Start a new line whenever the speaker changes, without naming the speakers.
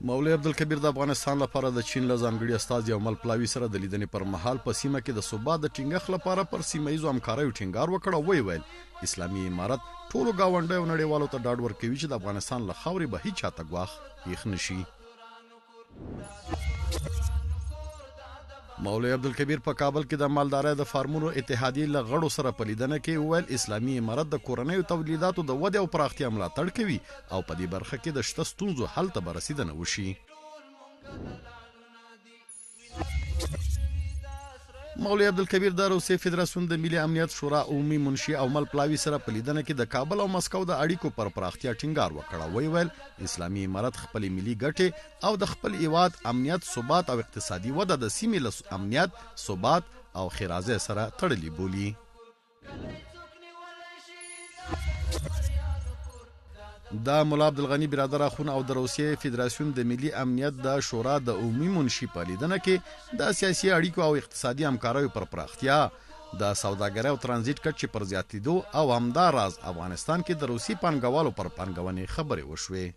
مولوي عبدالکبیر د افغانستان لپاره د چین له ځانګړي استازي او ملپلاوي سره د لیدنې پر مهال په سیمه کې د ثبات د ټینګښت لپاره پر سیمه ییزو همکاریو ټینګار وکړ او ویل اسلامي امارت ټولو ګاونډیو نړیوالو ته ډاډ ورکوي چې د افغانستان له خاورې به هیچ چاته ګواښ ایښ نشي. مولوي عبدالکبیر په کابل کې د مالدارۍ د فارمونو اتحادیې له غړو سره په لیدنه کې وویل اسلامي امارت د کورنیو تولیداتو د ودې او پراختیا ملاتړ کوي او په دې برخه کې د شته ستونزو حل ته به رسیدنه وشي. مولوي عبدالکبیر د روسیې فدراسیون د ملي امنیت شورا عمومي منشي او ملپلاوي سره په لیدنه کې د کابل او مسکو د اړیکو پر پراختیا ټینګار وکړ او ویل اسلامي امارت خپل ملي ګټې او د خپل هیواد امنیت، ثبات او اقتصادي وده د سیمې له امنیت، ثبات او ښېرازۍ سره تړلې بولي. دا ملا عبدالغني برادر اخون او د روسیې فدراسیون د ملي امنیت د شورا د عمومي منشي په لیدنه کې د سیاسي اړیکو او اقتصادي همکاریو پر پراختیا، د سوداګرۍ او ترانزیت کچې پر زیاتېدو او همداراز افغانستان کې د روسي پانګوالو پر پانګونې خبرې وشوې.